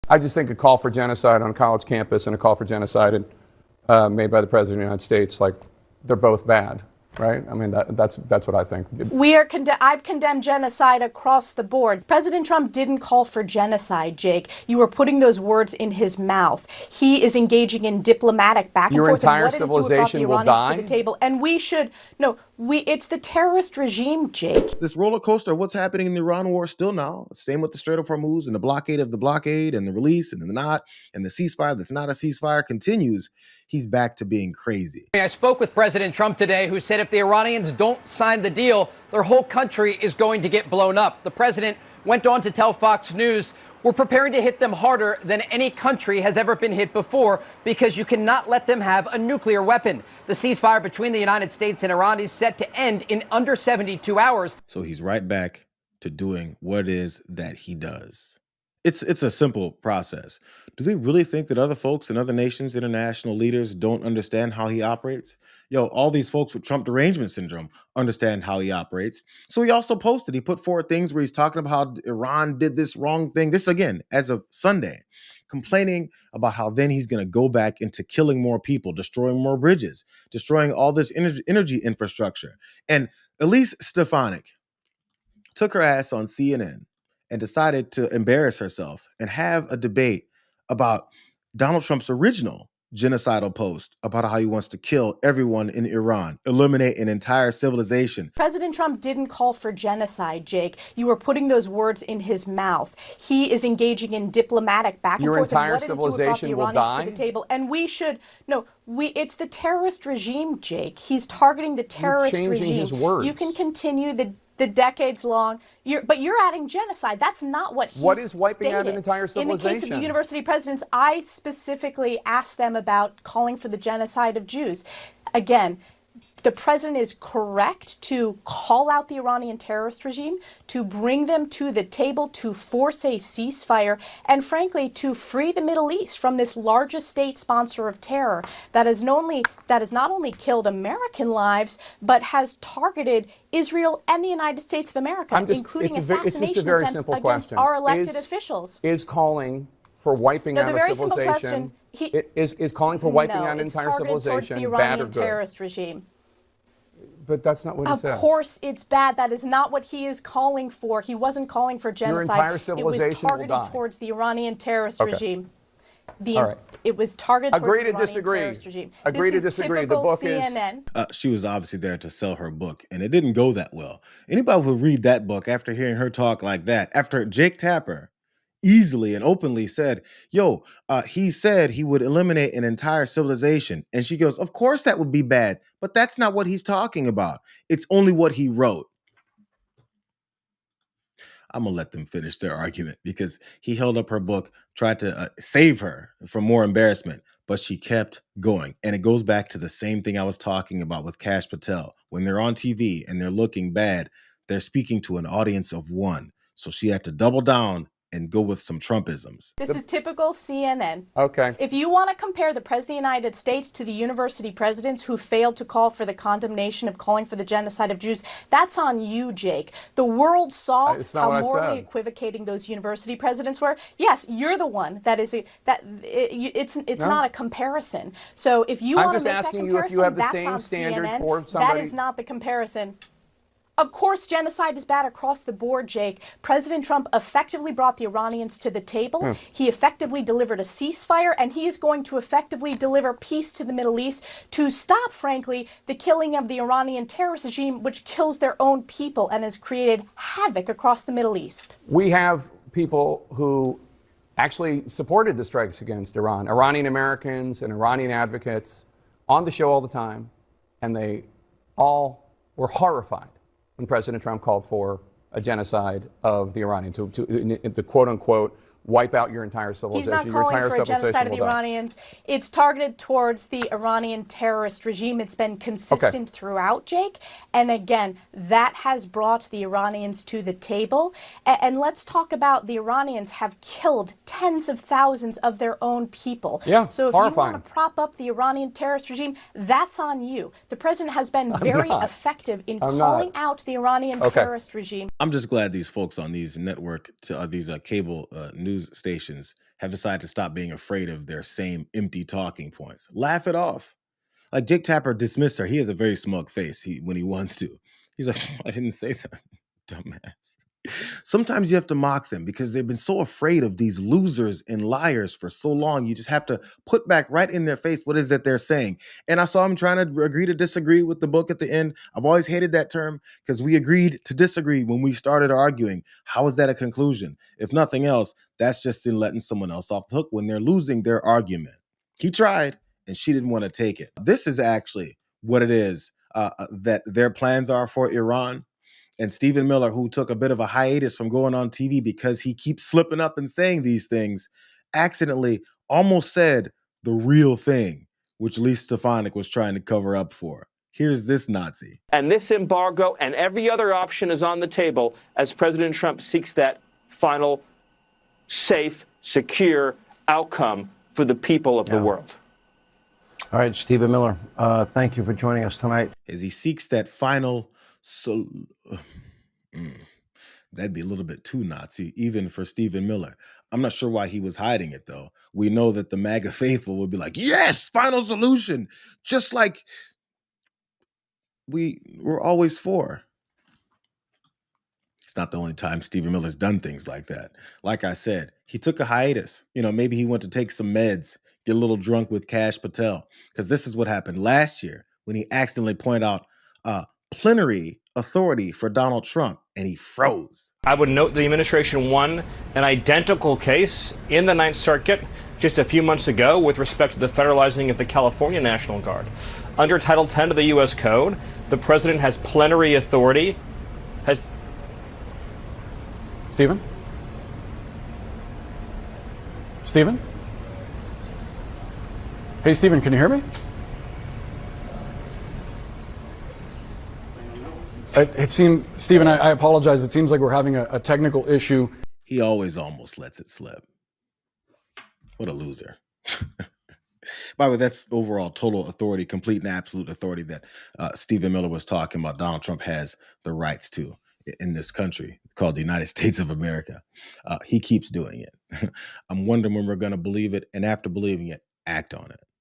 I just think a call for genocide on a college campus and a call for genocide made by the President of the United States, like, they're both bad, right? I mean, that's what I think. I've condemned genocide across the board. President Trump didn't call for genocide, Jake. You were putting those words in his mouth. He is engaging in diplomatic back and Your forth. entire And what civilization did it do will about the Iranians die? to the table? And we should, no, it's the terrorist regime, Jake. This roller coaster of what's happening in the Iran war still now. Same with the Strait of Hormuz and the blockade of the blockade and the release and the not and the ceasefire that's not a ceasefire continues. He's back to being crazy. I spoke with President Trump today, who said if the Iranians don't sign the deal, their whole country is going to get blown up. The president went on to tell Fox News, we're preparing to hit them harder than any country has ever been hit before because you cannot let them have a nuclear weapon. The ceasefire between the United States and Iran is set to end in under 72 hours. So he's right back to doing what it is that he does. It's a simple process. Do they really think that other folks in other nations, international leaders, don't understand how he operates? Yo, all these folks with Trump derangement syndrome understand how he operates. So he also posted, he put forward things where he's talking about how Iran did this wrong thing. This again, as of Sunday, complaining about how then he's going to go back into killing more people, destroying more bridges, destroying all this energy infrastructure. And Elise Stefanik took her ass on CNN and decided to embarrass herself and have a debate about Donald Trump's original genocidal post about how he wants to kill everyone in Iran, eliminate an entire civilization. President Trump didn't call for genocide, Jake. You were putting those words in his mouth. He is engaging in diplomatic back and Your forth. entire And what did it do about civilization the will Iranians die? to the table? And we should, it's the terrorist regime, Jake. He's targeting the terrorist You're changing regime. his words. You can continue the decades long, but you're adding genocide. That's not what he What is wiping out stated. an entire civilization? In the case of the university presidents, I specifically asked them about calling for the genocide of Jews. Again, the president is correct to call out the Iranian terrorist regime, to bring them to the table, to force a ceasefire, and frankly, to free the Middle East from this largest state sponsor of terror that has not only killed American lives, but has targeted Israel and the United States of America, including assassination attempts against our elected officials. Is calling for wiping out a Question, civilization, is calling for wiping out an entire civilization the bad or Iranian good? terrorist regime. But that's not what he said. Of course it's bad. That is not what he is calling for. He wasn't calling for genocide. Your entire civilization It was targeted will die. towards the Iranian terrorist regime. All right. It was targeted towards Agree the to Iranian disagree. terrorist regime. Agree This to is disagree. The typical book CNN. She was obviously there to sell her book, and it didn't go that well. Anybody who would read that book after hearing her talk like that, after Jake Tapper easily and openly said, he said he would eliminate an entire civilization. And she goes, of course that would be bad, but that's not what he's talking about. It's only what he wrote. I'm going to let them finish their argument because he held up her book, tried to save her from more embarrassment, but she kept going. And it goes back to the same thing I was talking about with Kash Patel. When they're on TV and they're looking bad, they're speaking to an audience of one. So she had to double down and go with some Trumpisms. This is typical CNN. Okay. If you want to compare the President of the United States to the university presidents who failed to call for the condemnation of calling for the genocide of Jews, that's on you, Jake. The world saw how morally equivocating those university presidents were. Yes, you're the one that is it's not a comparison. So if you want to make that comparison, if you have the that's same on standard CNN. for somebody. That is not the comparison. Of course, genocide is bad across the board, Jake. President Trump effectively brought the Iranians to the table. He effectively delivered a ceasefire, and he is going to effectively deliver peace to the Middle East to stop, frankly, the killing of the Iranian terrorist regime, which kills their own people and has created havoc across the Middle East. We have people who actually supported the strikes against Iran, Iranian Americans and Iranian advocates on the show all the time, and they all were horrified when President Trump called for a genocide of the Iranians, to quote-unquote wipe out your entire civilization. He's not calling for a genocide of the Iranians. It's targeted towards the Iranian terrorist regime. It's been consistent throughout, Jake. And again, that has brought the Iranians to the table. And let's talk about the Iranians have killed tens of thousands of their own people. Yeah, so if you want to prop up the Iranian terrorist regime, that's on you. The president has been very effective in calling out the Iranian terrorist regime. I'm just glad these folks on these network, these cable news news stations have decided to stop being afraid of their same empty talking points. Laugh it off. Like Jake Tapper dismissed her. He has a very smug face when he wants to. He's like, I didn't say that, dumbass. Sometimes you have to mock them because they've been so afraid of these losers and liars for so long. You just have to put back right in their face what is that they're saying. And I saw him trying to agree to disagree with the book at the end. I've always hated that term because we agreed to disagree when we started arguing. How is that a conclusion? If nothing else, that's just in letting someone else off the hook when they're losing their argument. He tried, and she didn't want to take it. This is actually what it is that their plans are for Iran. And Stephen Miller, who took a bit of a hiatus from going on TV because he keeps slipping up and saying these things, accidentally almost said the real thing, which Elise Stefanik was trying to cover up for. Here's this Nazi. And this embargo and every other option is on the table as President Trump seeks that final, safe, secure outcome for the people of the world. All right, Stephen Miller, thank you for joining us tonight. As he seeks that final that'd be a little bit too Nazi, even for Stephen Miller. I'm not sure why he was hiding it, though. We know that the MAGA faithful would be like, yes, final solution, just like we were always for. It's not the only time Stephen Miller's done things like that. Like I said, he took a hiatus. Maybe he went to take some meds, get a little drunk with Kash Patel, because this is what happened last year when he accidentally pointed out plenary authority for Donald Trump, and he froze. I would note the administration won an identical case in the Ninth Circuit just a few months ago with respect to the federalizing of the California National Guard. Under Title 10 of the U.S. Code, the president has plenary authority. Stephen? Stephen? Hey, Stephen, can you hear me? It seemed, Stephen, I apologize. It seems like we're having a technical issue. He always almost lets it slip. What a loser. By the way, that's overall total authority, complete and absolute authority that Stephen Miller was talking about. Donald Trump has the rights to in this country called the United States of America. He keeps doing it. I'm wondering when we're going to believe it, and after believing it, act on it.